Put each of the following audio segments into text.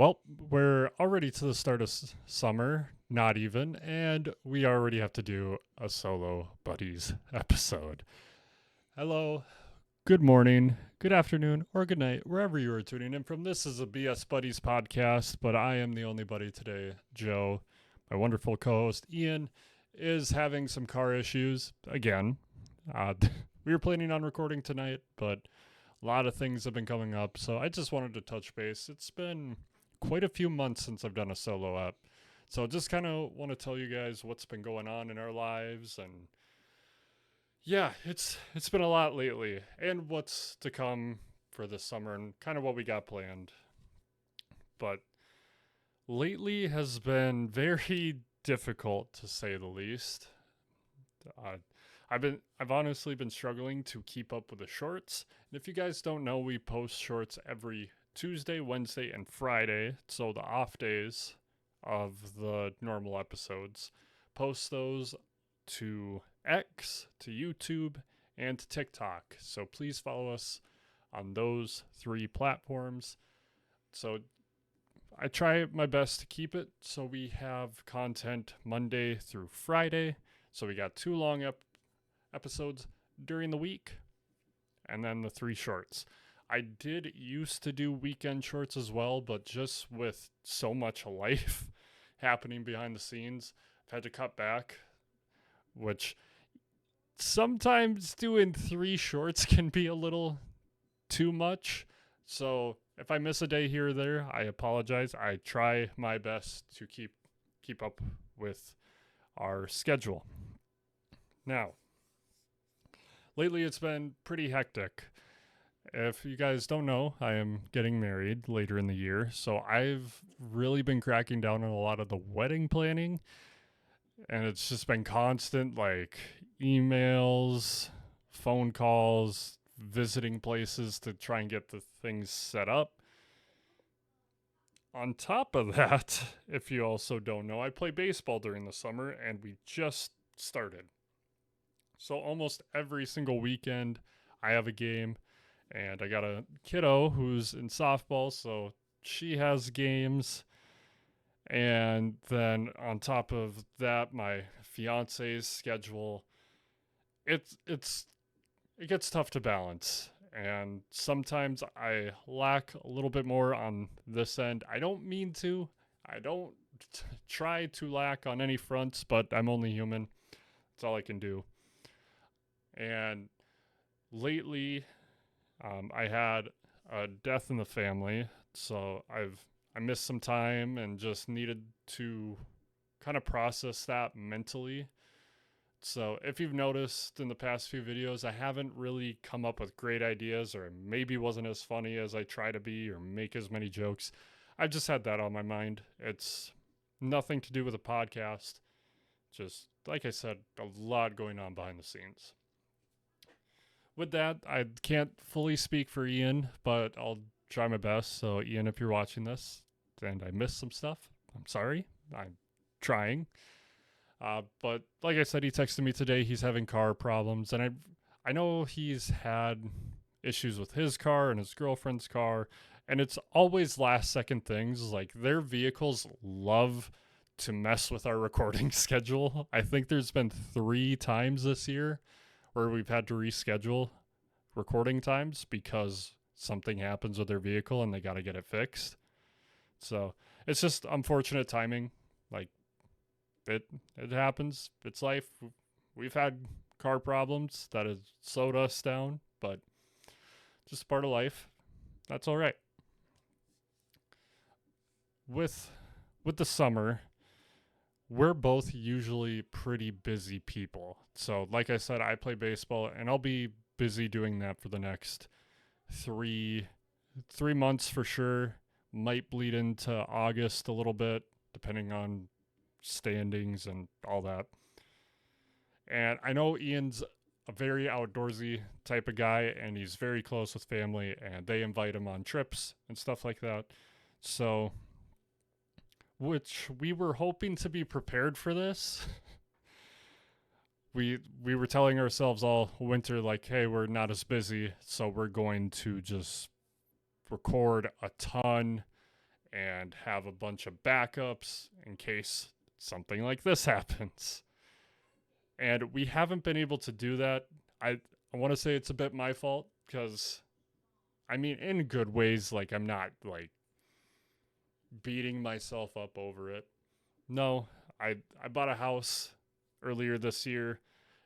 Well, we're already to the start of summer, not even, and we already have to do a solo buddies episode. Hello, good morning, good afternoon, or good night, wherever you are tuning in from. This is a BS Buddies podcast, but I am the only buddy today. Joe, my wonderful co host Ian, is having some car issues again. Uh, we were planning on recording tonight, but a lot of things have been coming up, so I just wanted to touch base. It's been quite a few months since I've done a solo app. So just kind of want to tell you guys what's been going on in our lives, and yeah, it's been a lot lately and what's to come for this summer and kind of what we got planned. But lately has been very difficult to say the least. Uh, I've honestly been struggling to keep up with the shorts. And if you guys don't know, we post shorts every Tuesday, Wednesday, and Friday. So the off days of the normal episodes. Post those to X, to YouTube, and to TikTok. So please follow us on those three platforms. So I try my best to keep it so we have content Monday through Friday. So we got two long episodes during the week and then the three shorts. I did used to do weekend shorts as well, but just with so much life happening behind the scenes, I've had to cut back, which sometimes doing three shorts can be a little too much. So if I miss a day here or there, I apologize. I try my best to keep up with our schedule. Now, lately it's been pretty hectic. If you guys don't know, I am getting married later in the year, so I've really been cracking down on a lot of the wedding planning, and it's just been constant like emails, phone calls, visiting places to try and get the things set up. On top of that, if you also don't know, I play baseball during the summer and we just started. So almost every single weekend I have a game, and I got a kiddo who's in softball, so she has games. And then on top of that, my fiance's schedule, it's it gets tough to balance. And sometimes I lack a little bit more on this end. I don't mean to. I don't try to lack on any fronts, but I'm only human. That's all I can do. And lately, I had a death in the family, so I missed some time and just needed to kind of process that mentally. So if you've noticed in the past few videos, I haven't really come up with great ideas, or maybe wasn't as funny as I try to be, or make as many jokes. I've just had that on my mind. It's nothing to do with the podcast. Just like I said, a lot going on behind the scenes. With that, I can't fully speak for Ian, but I'll try my best. So, Ian, if you're watching this and I missed some stuff, I'm sorry. I'm trying. But like I said, he texted me today. He's having car problems, and I know he's had issues with his car and his girlfriend's car, and it's always last second things. Like their vehicles love to mess with our recording schedule. I think there's been 3 times this year where we've had to reschedule recording times because something happens with their vehicle and they got to get it fixed. So it's just unfortunate timing. Like it happens. It's life. We've had car problems that has slowed us down, but just part of life. That's all right. With the summer, we're both usually pretty busy people. So, like I said, I play baseball, and I'll be busy doing that for the next three months for sure. Might bleed into August a little bit, depending on standings and all that. And I know Ian's a very outdoorsy type of guy, and he's very close with family, and they invite him on trips and stuff like that. So, which we were hoping to be prepared for this. We were telling ourselves all winter like, hey, we're not as busy, so we're going to just record a ton and have a bunch of backups in case something like this happens. And we haven't been able to do that. I want to say it's a bit my fault because, I mean, in good ways, like I'm not like beating myself up over it. No, I bought a house earlier this year,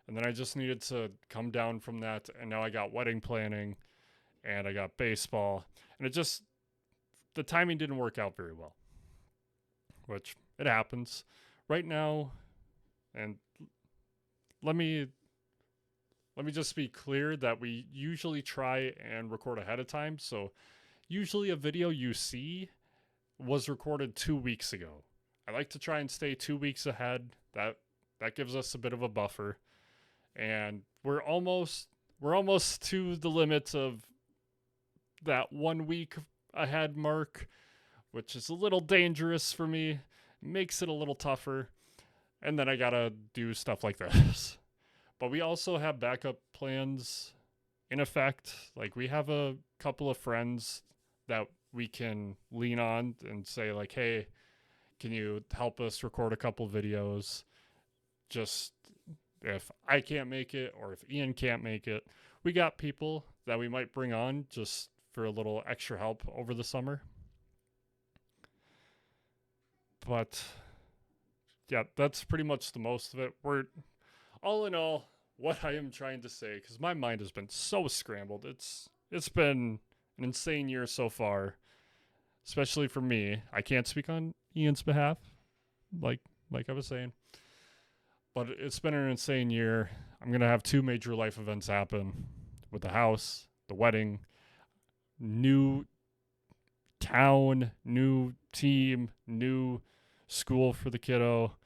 and then I just needed to come down from that, and now I got wedding planning, and I got baseball, and the timing didn't work out very well, which it happens. Right now, and let me just be clear that we usually try and record ahead of time. So usually a video you see was recorded 2 weeks ago. I like to try and stay 2 weeks ahead. That gives us a bit of a buffer. And we're almost to the limits of that 1 week ahead mark, which is a little dangerous for me. Makes it a little tougher. And then I gotta do stuff like this. But we also have backup plans in effect. Like, we have a couple of friends that we can lean on and say, like, hey, can you help us record a couple videos? Just if I can't make it or if Ian can't make it, we got people that we might bring on just for a little extra help over the summer. But yeah, that's pretty much the most of it. We're all in all, what I am trying to say, because my mind has been so scrambled. It's been an insane year so far, especially for me. I can't speak on Ian's behalf, like I was saying, but it's been an insane year. I'm gonna have 2 major life events happen with the house, the wedding, new town, new team, new school for the kiddo.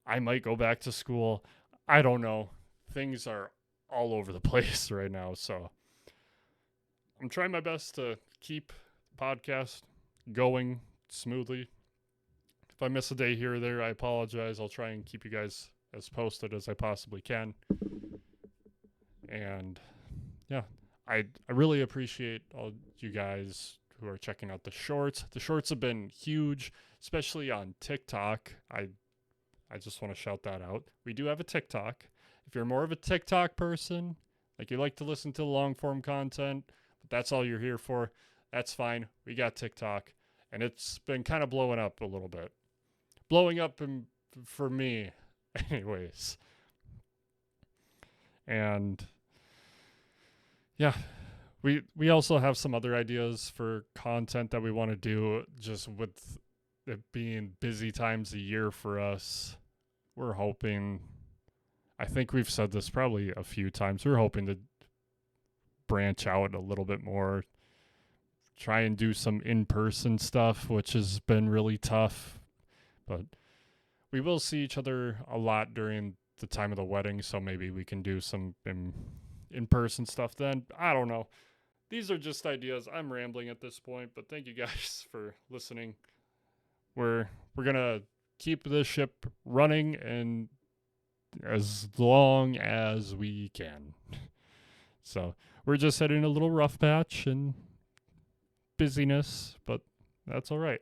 I might go back to school. I don't know. Things are all over the place right now, so I'm trying my best to keep the podcast going smoothly. If I miss a day here or there, I apologize. I'll try and keep you guys as posted as I possibly can. And yeah, I really appreciate all you guys who are checking out the shorts. The shorts have been huge, especially on TikTok. I just want to shout that out. We do have a TikTok. If you're more of a TikTok person, like you like to listen to long form content, but that's all you're here for, that's fine. We got TikTok, and it's been kind of blowing up a little bit. Blowing up for me, anyways. And yeah, we also have some other ideas for content that we want to do, just with it being busy times a year for us. We're hoping, I think we've said this probably a few times, we're hoping to branch out a little bit more, try and do some in-person stuff, which has been really tough. But we will see each other a lot during the time of the wedding, so maybe we can do some in-person stuff then. I don't know. These are just ideas. I'm rambling at this point, but thank you guys for listening. We're gonna keep this ship running and as long as we can. So we're just hitting a little rough patch and busyness, but that's all right.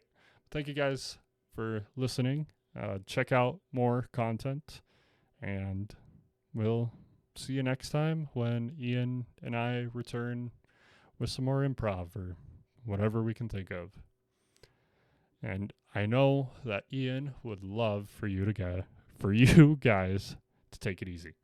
Thank you guys for listening. Check out more content, and we'll see you next time when Ian and I return with some more improv or whatever we can think of. And I know that Ian would love for you guys to take it easy.